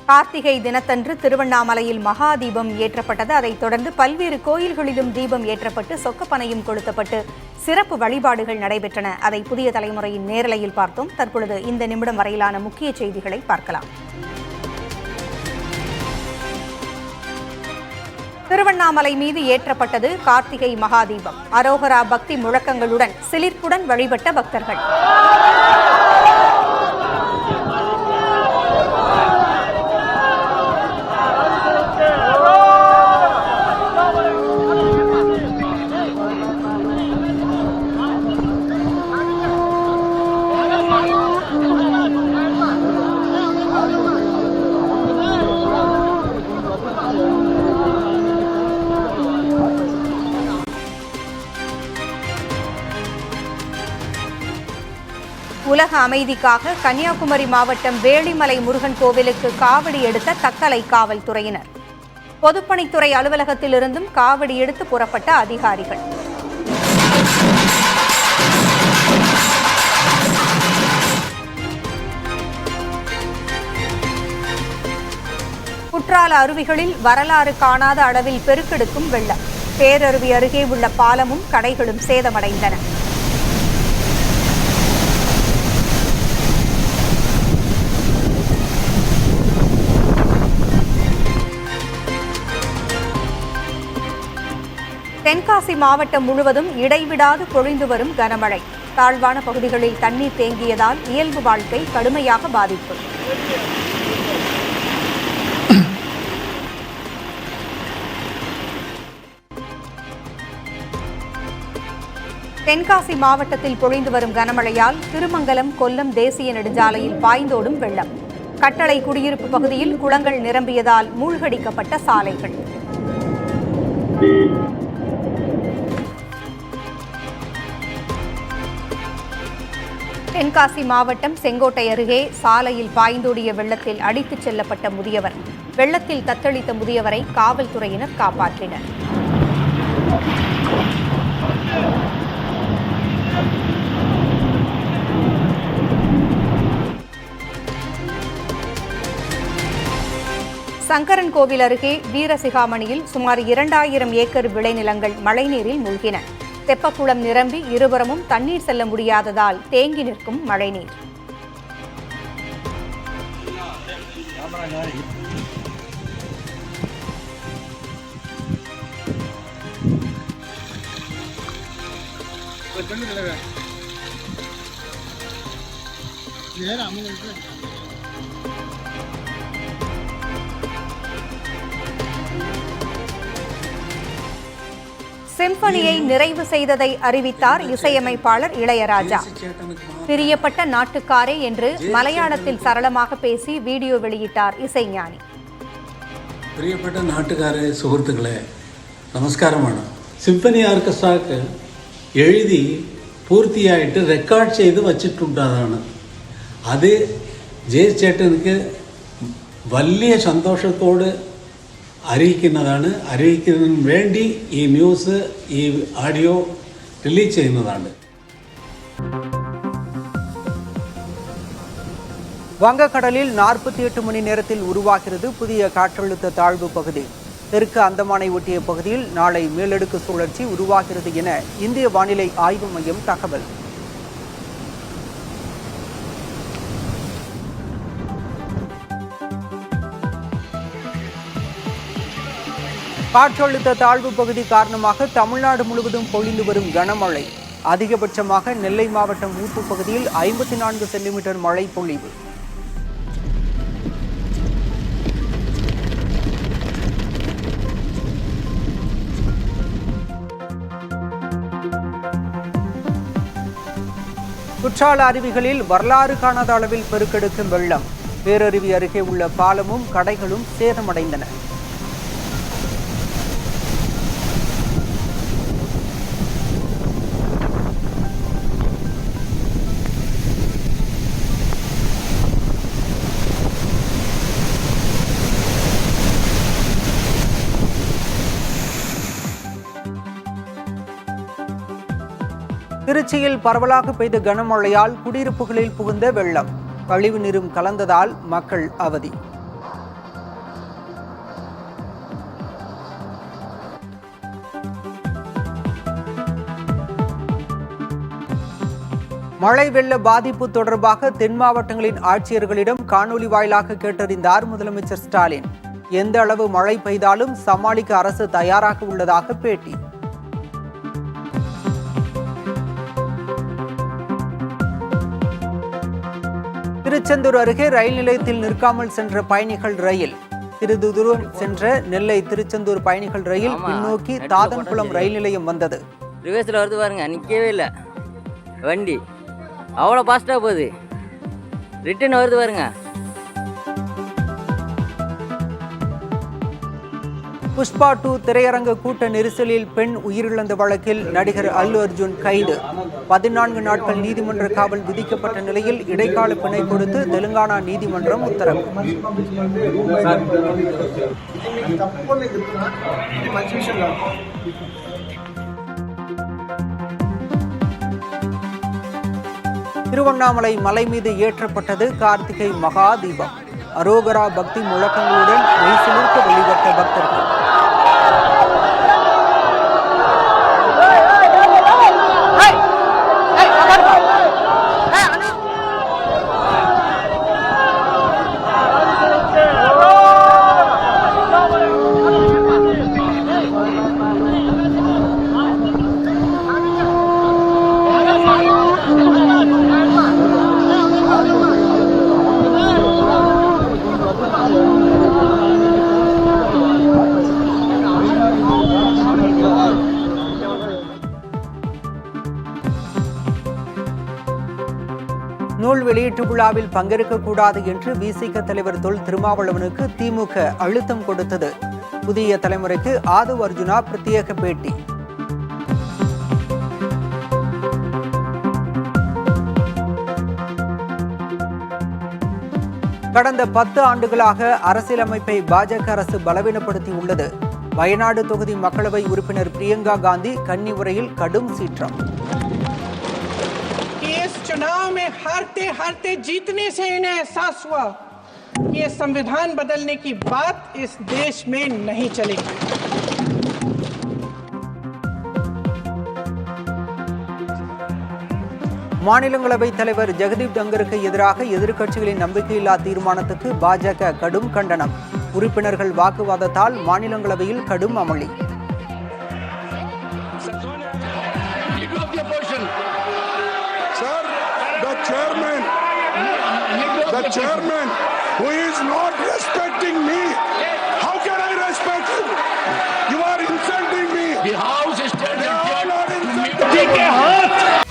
கார்த்திகை தினத்தன்று திருவண்ணாமலையில் மகா தீபம் ஏற்றப்பட்டது. அதைத் தொடர்ந்து பல்வேறு கோயில்களிலும் தீபம் ஏற்றப்பட்டு சொக்கப்பனையும் கொளுத்தப்பட்டு சிறப்பு வழிபாடுகள் நடைபெற்றன. அதை புதிய தலைமுறையின் நேரலையில் பார்த்தோம். தற்பொழுது இந்த நிமிடம் வரையிலான முக்கிய செய்திகளை பார்க்கலாம். திருவண்ணாமலை மீது ஏற்றப்பட்டது கார்த்திகை மகாதீபம். அரோகரா பக்தி முழக்கங்களுடன் சிலிர்ப்புடன் வழிபட்ட பக்தர்கள். உலக அமைதிக்காக கன்னியாகுமரி மாவட்டம் வேளிமலை முருகன் கோவிலுக்கு காவடி எடுத்த தக்கலை காவல்துறையினர். பொதுப்பணித்துறை அலுவலகத்திலிருந்தும் காவடி எடுத்து புறப்பட்ட அதிகாரிகள். குற்றால அருவிகளில் வரலாறு காணாத அளவில் பெருக்கெடுக்கும் வெள்ளம். பேரருவி அருகே உள்ள பாலமும் கடைகளும் சேதமடைந்தன. தென்காசி மாவட்டம் முழுவதும் இடைவிடாது பொழிந்து வரும் கனமழை. தாழ்வான பகுதிகளில் தண்ணீர் தேங்கியதால் இயல்பு வாழ்க்கை கடுமையாக பாதிப்பு. தென்காசி மாவட்டத்தில் பொழிந்து வரும் கனமழையால் திருமங்கலம் கொல்லம் தேசிய நெடுஞ்சாலையில் பாய்ந்தோடும் வெள்ளம். கட்டளை குடியிருப்பு பகுதியில் குளங்கள் நிரம்பியதால் மூழ்கடிக்கப்பட்ட சாலைகள். தென்காசி மாவட்டம் செங்கோட்டை அருகே சாலையில் பாய்ந்தோடிய வெள்ளத்தில் அடித்துச் செல்லப்பட்ட முதியவர். வெள்ளத்தில் தத்தளித்த முதியவரை காவல்துறையினர் காப்பாற்றினர். சங்கரன் கோவில் அருகே வீரசிகாமணியில் சுமார் 2000 ஏக்கர் விளைநிலங்கள் மழைநீரில் மூழ்கின. தெப்பக்குளம் நிரம்பி இருபுறமும் தண்ணீர் செல்ல முடியாததால் தேங்கி நிற்கும் மழைநீர். சிம்பனியை நிறைவு செய்ததை அறிவித்தார் இசையமைப்பாளர் இளையராஜா. பிரியப்பட்ட நாட்டுக்காரே என்று மலையாளத்தில் சரளமாக பேசி வீடியோ வெளியிட்டார் இசைஞானி. പ്രിയപ്പെട്ട നാട്ടുകാരെ, സുഹൃത്തുക്കളെ, നമസ്കാരമാണ്. സിംഫണി ഓർക്കസ്ട്രക്ക് എഴുതി പൂർത്തിയായിട്ട് റെക്കോർഡ് ചെയ്ത് വച്ചിട്ടുള്ളതാണ്. അത് ജയസ് ചേട്ടനുക്ക് വലിയ സന്തോഷത്തോട് അറിയിക്കുന്നതിന് വേണ്ടി ഈ ന്യൂസ്, ഈ ஆடியோ ரிலீஸ் ചെയ്യുന്നതാണ്. வங்கக்கடலில் 48 மணி நேரத்தில் உருவாகிறது புதிய காற்றழுத்த தாழ்வு பகுதி. தெற்கு அந்தமானை ஒட்டிய பகுதியில் நாளை மேலடுக்கு சுழற்சி உருவாகிறது என இந்திய வானிலை ஆய்வு மையம் தகவல். காற்றழுத்த தாழ்வு பகுதி காரணமாக தமிழ்நாடு முழுவதும் பொழிந்து வரும் கனமழை. அதிகபட்சமாக நெல்லை மாவட்டம் ஊத்து பகுதியில் 54 சென்டிமீட்டர் மழை பொழிவு. குற்றால அருவிகளில் வரலாறு காணாத அளவில் பெருக்கெடுக்கும் வெள்ளம். பேரருவி அருகே உள்ள பாலமும் கடைகளும் சேதமடைந்தன. திருச்சியில் பரவலாக பெய்த கனமழையால் குடியிருப்புகளில் புகுந்த வெள்ளம். கழிவு நீரும் கலந்ததால் மக்கள் அவதி. மழை வெள்ள பாதிப்பு தொடர்பாக தென் மாவட்டங்களின் ஆட்சியர்களிடம் காணொலி வாயிலாக கேட்டறிந்தார் முதலமைச்சர் ஸ்டாலின். எந்த அளவு மழை பெய்தாலும் சமாளிக்க அரசு தயாராக உள்ளதாக பேட்டி. திருச்செந்தூர் அருகே ரயில் நிலையத்தில் நிற்காமல் சென்ற பயணிகள் ரயில். சிறிது தூரம் சென்ற நெல்லை திருச்செந்தூர் பயணிகள் ரயில் பின்னோக்கி தாதன்குளம் ரயில் நிலையம் வந்தது. ரிவர்ஸில் வருது பாருங்க, நிற்கவே இல்லை வண்டி, அவ்வளோ ஃபாஸ்ட்டாக போகுது. ரிட்டர்ன் வருது பாருங்க. புஷ்பா 2 திரையரங்க கூட்ட நெரிசலில் பெண் உயிரிழந்த வழக்கில் நடிகர் அல்லு அர்ஜுன் கைது. 14 நாட்கள் நீதிமன்ற காவல் விதிக்கப்பட்ட நிலையில் இடைக்கால பிணை கொடுத்து தெலுங்கானா நீதிமன்றம் உத்தரவு. திருவண்ணாமலை மலை மீது ஏற்றப்பட்டது கார்த்திகை மகா தீபம். அரோகரா பக்தி முழக்கங்களுடன் மெய்சிலிர்க்க வழிபட்ட பக்தர்கள். நூல் வெளியீட்டு விழாவில் பங்கேற்கக்கூடாது என்று விசிக தலைவர் தொல் திருமாவளவனுக்கு திமுக அழுத்தம் கொடுத்தது. புதிய தலைமுறைக்கு ஆதவ் அர்ஜுனா பிரத்யேக பேட்டி. கடந்த 10 ஆண்டுகளாக அரசியலமைப்பை பாஜக அரசு பலவீனப்படுத்தி உள்ளது. வயநாடு தொகுதி மக்களவை உறுப்பினர் பிரியங்கா காந்தி கன்னி உரையில் கடும் சீற்றம். इस चुनाव में हारते हारते जीतने से इन्हें एहसास हुआ कि ये संविधान बदलने की बात इस देश में नहीं चलेगी. மாநிலங்களவை தலைவர் ஜெகதீப் தங்கருக்கு எதிராக எதிர்க்கட்சிகளின் நம்பிக்கையில்லா தீர்மானத்துக்கு பாஜக கடும் கண்டனம். உறுப்பினர்கள் வாக்குவாதத்தால் மாநிலங்களவையில் கடும் அமளி. The chairman who is not respecting me, how can I respect him? You are insulting me. The house is not insulting me.